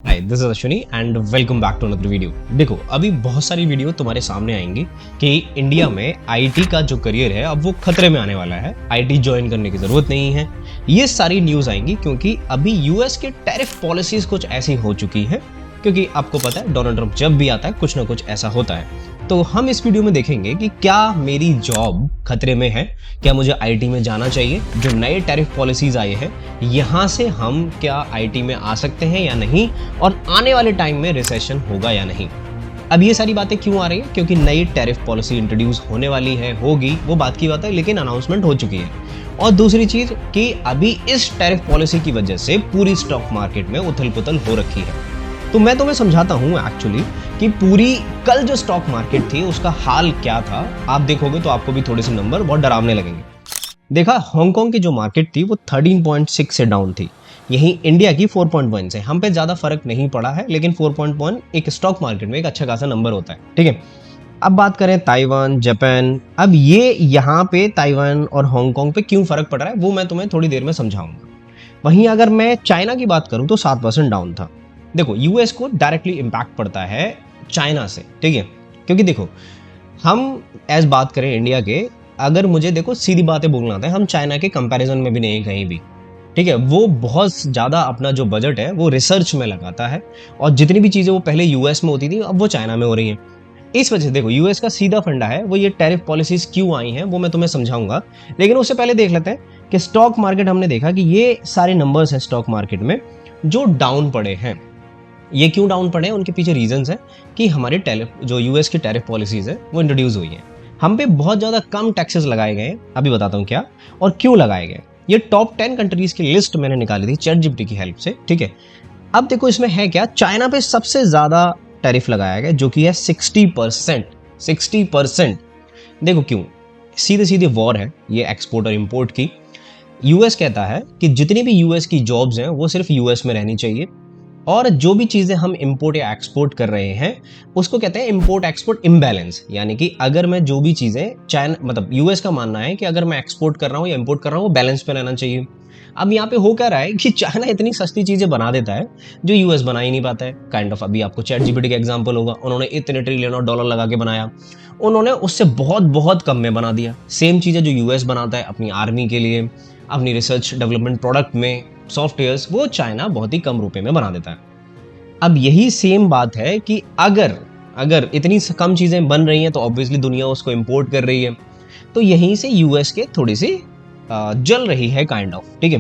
Hi this is Ashwini and welcome back to another video. देखो अभी बहुत सारी वीडियो तुम्हारे सामने आएंगी कि इंडिया में आईटी का जो करियर है अब वो खतरे में आने वाला है, आईटी ज्वाइन करने की जरूरत नहीं है। ये सारी न्यूज़ आएंगी क्योंकि अभी यूएस के टैरिफ पॉलिसीज कुछ ऐसी हो चुकी है, क्योंकि आपको पता है डोनाल्ड ट्रंप जब भी आता है कुछ ना कुछ ऐसा होता है। तो हम इस वीडियो में देखेंगे कि क्या मेरी जॉब खतरे में है, क्या मुझे आईटी में जाना चाहिए, जो नए टैरिफ पॉलिसीज आए हैं यहाँ से हम क्या आईटी में आ सकते हैं या नहीं, और आने वाले टाइम में रिसेशन होगा या नहीं। अब ये सारी बातें क्यों आ रही है? क्योंकि नई टैरिफ पॉलिसी इंट्रोड्यूस होने वाली है, होगी, वो बात की बात है, लेकिन अनाउंसमेंट हो चुकी है। और दूसरी चीज कि अभी इस टैरिफ पॉलिसी की वजह से पूरी स्टॉक मार्केट में उथल पुथल हो रखी है। तो मैं तुम्हें समझाता हूं एक्चुअली कि पूरी कल जो स्टॉक मार्केट थी उसका हाल क्या था। आप देखोगे तो आपको भी थोड़े से नंबर बहुत डरावने लगेंगे। देखा, हांगकांग की जो मार्केट थी वो 13.6 से डाउन थी, यहीं इंडिया की 4.1 से। हम पे ज्यादा फर्क नहीं पड़ा है, लेकिन 4.1 एक स्टॉक मार्केट में एक अच्छा खासा नंबर होता है, ठीक है। अब बात करें ताइवान, जापान, अब ये यहाँ पे ताइवान और हांगकांग पे क्यों फर्क पड़ रहा है वो मैं तुम्हें थोड़ी देर में समझाऊंगा। वहीं अगर मैं चाइना की बात करूं तो 7% डाउन था। देखो यूएस को डायरेक्टली इम्पैक्ट पड़ता है चाइना से, ठीक है, क्योंकि देखो हम एज बात करें इंडिया के, अगर मुझे देखो सीधी बातें बोलना आता है, हम चाइना के कंपैरिजन में भी नहीं कहीं भी, ठीक है। वो बहुत ज़्यादा अपना जो बजट है वो रिसर्च में लगाता है, और जितनी भी चीज़ें वो पहले यूएस में होती थी अब वो चाइना में हो रही हैं। इस वजह से देखो यूएस का सीधा फंडा है वो, ये टैरिफ पॉलिसीज क्यों आई हैं वो मैं तुम्हें समझाऊंगा, लेकिन उससे पहले देख लेते हैं कि स्टॉक मार्केट। हमने देखा कि ये सारे नंबर्स हैं स्टॉक मार्केट में जो डाउन पड़े हैं। ये क्यों डाउन पड़े हैं, उनके पीछे रीजंस हैं कि हमारे जो यूएस की टैरिफ पॉलिसीज है वो इंट्रोड्यूस हुई है। हम पे बहुत ज़्यादा कम टैक्सेस लगाए गए हैं, अभी बताता हूँ क्या और क्यों लगाए गए। ये टॉप 10 कंट्रीज की लिस्ट मैंने निकाली थी चैट जीपीटी की हेल्प से, ठीक है। अब देखो इसमें है क्या, चाइना पे सबसे ज़्यादा टैरिफ लगाया गया जो कि है 60%। 60%। देखो क्यों, सीधे सीधे वॉर है ये एक्सपोर्ट और इम्पोर्ट की। यूएस कहता है कि जितनी भी यूएस की जॉब्स हैं वो सिर्फ यूएस में रहनी चाहिए, और जो भी चीज़ें हम इंपोर्ट या एक्सपोर्ट कर रहे हैं उसको कहते हैं इंपोर्ट एक्सपोर्ट इम्बैलेंस। यानी कि अगर मैं जो भी चीज़ें चाइना, मतलब यूएस का मानना है कि अगर मैं एक्सपोर्ट कर रहा हूँ या इंपोर्ट कर रहा हूँ वो बैलेंस पे रहना चाहिए। अब यहाँ पे हो क्या रहा है कि चाइना इतनी सस्ती चीज़ें बना देता है जो यूएस बना ही नहीं पाता है, काइंड ऑफ। अभी आपको चैट जीपीटी का एग्जाम्पल होगा, उन्होंने इतने $1 ट्रिलियन लगा के बनाया, उन्होंने उससे बहुत बहुत कम में बना दिया। सेम चीज़ें जो यूएस बनाता है अपनी आर्मी के लिए, अपनी रिसर्च डेवलपमेंट प्रोडक्ट में, सॉफ्टवेयर्स, वो चाइना बहुत ही कम रुपए में बना देता है। अब यही सेम बात है कि अगर इतनी कम चीज़ें बन रही हैं तो ऑब्वियसली दुनिया उसको इंपोर्ट कर रही है, तो यहीं से यूएस के थोड़ी सी जल रही है काइंड ऑफ, ठीक है।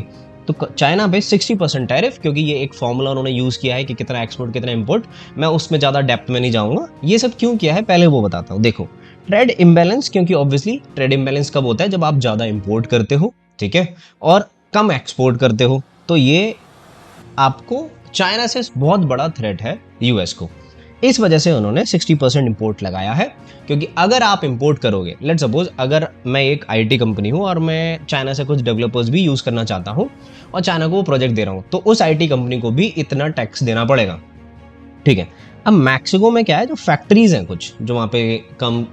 तो चाइना पे 60% टैरिफ, क्योंकि ये एक फॉर्मूला उन्होंने यूज़ किया है कि कितना एक्सपोर्ट कितना इंपोर्ट। मैं उसमें ज़्यादा डेप्थ में नहीं जाऊँगा। ये सब क्यों किया है पहले वो बताता हूँ। देखो ट्रेड इम्बैलेंस, क्योंकि ऑब्वियसली ट्रेड इम्बैलेंस कब होता है, जब आप ज़्यादा इंपोर्ट करते हो, ठीक है, और कम एक्सपोर्ट करते हो, तो ये आपको चाइना से बहुत बड़ा थ्रेट है यूएस को। इस वजह से उन्होंने 60% इंपोर्ट लगाया है, क्योंकि अगर आप इंपोर्ट करोगे, लेट्स सपोज अगर मैं एक आईटी कंपनी हूं और मैं चाइना से कुछ डेवलपर्स भी यूज करना चाहता हूं और चाइना को वो प्रोजेक्ट दे रहा हूं, तो उस आईटी कंपनी को भी इतना टैक्स देना पड़ेगा, ठीक है। अब मैक्सिको में क्या है, जो फैक्ट्रीज हैं कुछ जो वहाँ पे कम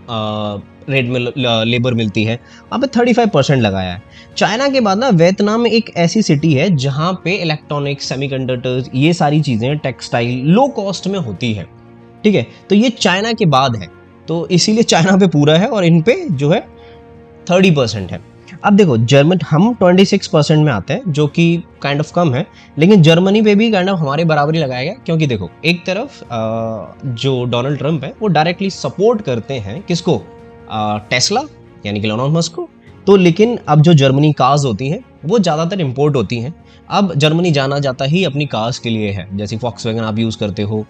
रेट में लेबर मिलती है, वहाँ पे 35% लगाया है। चाइना के बाद ना वियतनाम एक ऐसी सिटी है जहाँ पे इलेक्ट्रॉनिक्स, सेमीकंडक्टर्स, ये सारी चीज़ें, टेक्सटाइल लो कॉस्ट में होती है, ठीक है। तो ये चाइना के बाद है, तो इसीलिए चाइना पे पूरा है और इन पे जो है 30% है। अब देखो जर्मन, हम 26% में आते हैं जो कि काइंड ऑफ कम है, लेकिन जर्मनी पे भी काइंड ऑफ हमारे बराबरी लगाया गया, क्योंकि देखो एक तरफ जो डोनाल्ड ट्रंप है वो डायरेक्टली सपोर्ट करते हैं किसको, टेस्ला यानी कि एलन मस्क को। तो लेकिन अब जो जर्मनी कार्स होती हैं वो ज़्यादातर इंपोर्ट होती हैं। अब जर्मनी जाना जाता ही अपनी कार्स के लिए है, जैसे वॉक्सवैगन आप यूज़ करते हो,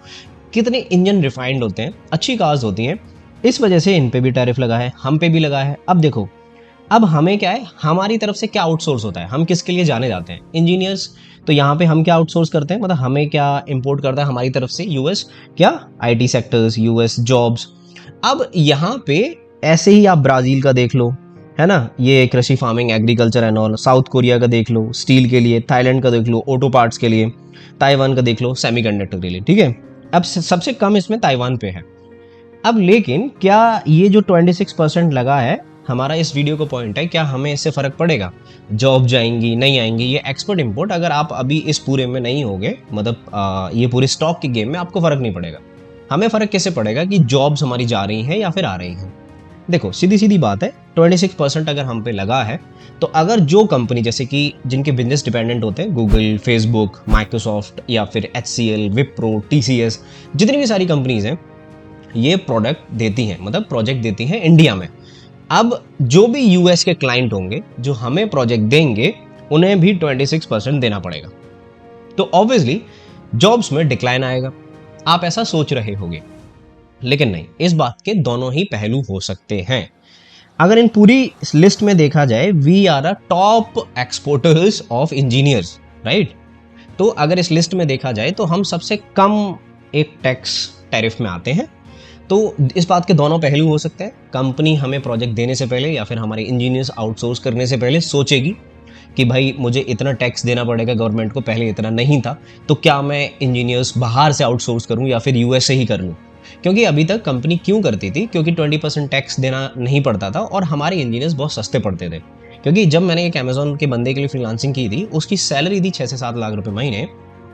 कितने इंजन रिफाइंड होते हैं, अच्छी कार्स होती हैं। इस वजह से इन पे भी टैरिफ लगा है, हम पे भी लगा है। अब देखो, अब हमें क्या है, हमारी तरफ से क्या आउटसोर्स होता है, हम किसके लिए जाने जाते हैं, इंजीनियर्स। तो यहाँ पे हम क्या आउटसोर्स करते हैं, मतलब हमें क्या इंपोर्ट करता है हमारी तरफ से, यूएस, क्या आईटी सेक्टर्स, यूएस जॉब्स। अब यहाँ पे ऐसे ही आप ब्राज़ील का देख लो, है ना, ये कृषि, farming, agriculture and all. South Korea का देख लो स्टील के लिए, थाईलैंड का देख लो ऑटो पार्ट्स के लिए, ताइवान का देख लो सेमीकंडक्टर के लिए, ठीक है। अब सबसे कम इसमें ताइवान पे है। अब लेकिन क्या ये जो 26% लगा है हमारा इस वीडियो का पॉइंट है क्या हमें इससे फ़र्क पड़ेगा, जॉब जाएंगी नहीं आएंगी, ये एक्सपोर्ट इंपोर्ट अगर आप अभी इस पूरे में नहीं होगे, मतलब ये पूरे स्टॉक के गेम में आपको फ़र्क नहीं पड़ेगा। हमें फ़र्क कैसे पड़ेगा कि जॉब्स हमारी जा रही हैं या फिर आ रही हैं। देखो सीधी सीधी बात है, 26% अगर हम पे लगा है तो अगर जो कंपनी जैसे कि जिनके बिजनेस डिपेंडेंट होते हैं, गूगल, फेसबुक, माइक्रोसॉफ्ट या फिर HCL, विप्रो, TCS, जितनी भी सारी कंपनीज हैं, ये प्रोडक्ट देती हैं, मतलब प्रोजेक्ट देती हैं इंडिया में। अब जो भी यूएस के क्लाइंट होंगे जो हमें प्रोजेक्ट देंगे, उन्हें भी 26% देना पड़ेगा। तो ऑब्वियसली जॉब्स में डिक्लाइन आएगा। आप ऐसा सोच रहे होंगे, लेकिन नहीं, इस बात के दोनों ही पहलू हो सकते हैं। अगर इन पूरी लिस्ट में देखा जाए, we are a top exporters of engineers, right. तो अगर इस लिस्ट में देखा जाए तो हम सबसे कम एक टैक्स टैरिफ में आते हैं। तो इस बात के दोनों पहलू हो सकते हैं। कंपनी हमें प्रोजेक्ट देने से पहले या फिर हमारे इंजीनियर्स आउटसोर्स करने से पहले सोचेगी कि भाई मुझे इतना टैक्स देना पड़ेगा गवर्नमेंट को, पहले इतना नहीं था, तो क्या मैं इंजीनियर्स बाहर से आउटसोर्स करूं या फिर यूएस से ही कर लूं। क्योंकि अभी तक कंपनी क्यों करती थी, क्योंकि 20% टैक्स देना नहीं पड़ता था और हमारे इंजीनियर्स बहुत सस्ते पड़ते थे। क्योंकि जब मैंने एक अमेजोन के बंदे के लिए फ्रीलांसिंग की थी, उसकी सैलरी थी 6 से 7 लाख रुपए महीने,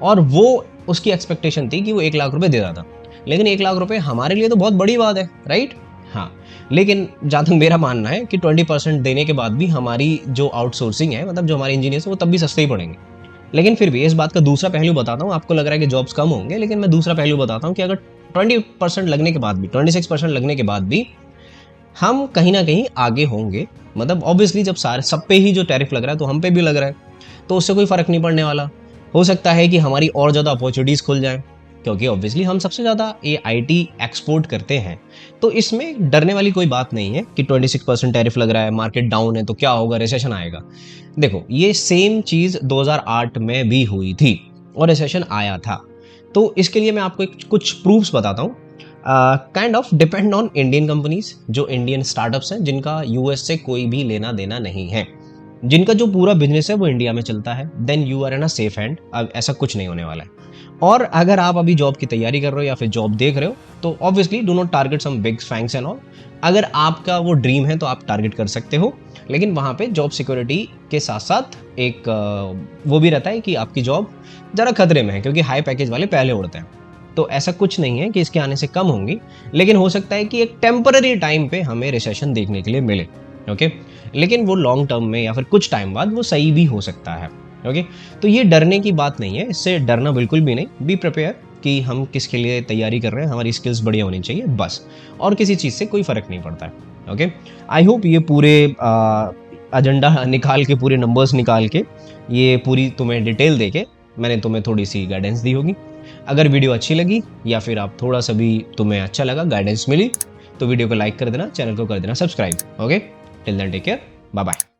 और वो उसकी एक्सपेक्टेशन थी कि वो 1 लाख रुपए देता था। लेकिन 1 लाख रुपए हमारे लिए तो बहुत बड़ी बात है, राइट। हाँ, लेकिन जहाँ तक मेरा मानना है कि 20% देने के बाद भी हमारी जो आउटसोर्सिंग है, मतलब जो हमारे इंजीनियर्स वो तब भी सस्ते ही पड़ेंगे। लेकिन फिर भी इस बात का दूसरा पहलू बताता हूँ। आपको लग रहा है कि जॉब्स कम होंगे, लेकिन मैं दूसरा पहलू बताता हूँ कि अगर 20% लगने के बाद भी, 26% लगने के बाद भी हम कहीं ना कहीं आगे होंगे। मतलब ऑब्वियसली जब सारे सब पे ही जो टैरिफ लग रहा है तो हम पे भी लग रहा है, तो उससे कोई फर्क नहीं पड़ने वाला। हो सकता है कि हमारी और ज़्यादा अपॉर्चुनिटीज खुल जाए, क्योंकि ऑब्वियसली हम सबसे ज़्यादा ये IT एक्सपोर्ट करते हैं। तो इसमें डरने वाली कोई बात नहीं है कि 26% टैरिफ लग रहा है, मार्केट डाउन है तो क्या होगा, रिसेशन आएगा। देखो ये सेम चीज़ 2008 में भी हुई थी और रिसेशन आया था। तो इसके लिए मैं आपको कुछ प्रूफ्स बताता हूँ। Kind of depend on Indian companies, जो इंडियन स्टार्टअप्स हैं जिनका यूएस से कोई भी लेना देना नहीं है, जिनका जो पूरा बिजनेस है वो इंडिया में चलता है, then you are in a safe hand. अब ऐसा कुछ नहीं होने वाला है। और अगर आप अभी जॉब की तैयारी कर रहे हो या फिर जॉब देख रहे हो, तो obviously do not target some big banks and all. अगर आपका वो ड्रीम है तो आप टारगेट कर सकते हो, लेकिन वहाँ पे जॉब सिक्योरिटी के साथ साथ एक वो भी रहता है कि आपकी जॉब ज़रा खतरे में है, क्योंकि हाई पैकेज वाले पहले उड़ते हैं। तो ऐसा कुछ नहीं है कि इसके आने से कम होंगी, लेकिन हो सकता है कि एक टेम्पररी टाइम पे हमें रिसेशन देखने के लिए मिले, ओके। लेकिन वो लॉन्ग टर्म में या फिर कुछ टाइम बाद वो सही भी हो सकता है, ओके। तो ये डरने की बात नहीं है, इससे डरना बिल्कुल भी नहीं। बी प्रिपेयर कि हम किसके लिए तैयारी कर रहे हैं, हमारी स्किल्स बढ़िया होनी चाहिए बस, और किसी चीज़ से कोई फ़र्क नहीं पड़ता है, ओके। आई होप ये पूरे एजेंडा निकाल के, पूरे नंबर्स निकाल के, ये पूरी तुम्हें डिटेल दे के मैंने तुम्हें थोड़ी सी गाइडेंस दी होगी। अगर वीडियो अच्छी लगी या फिर आप थोड़ा सा भी तुम्हें अच्छा लगा, गाइडेंस मिली, तो वीडियो को लाइक कर देना, चैनल को कर देना subscribe, okay. Till then take care, bye bye.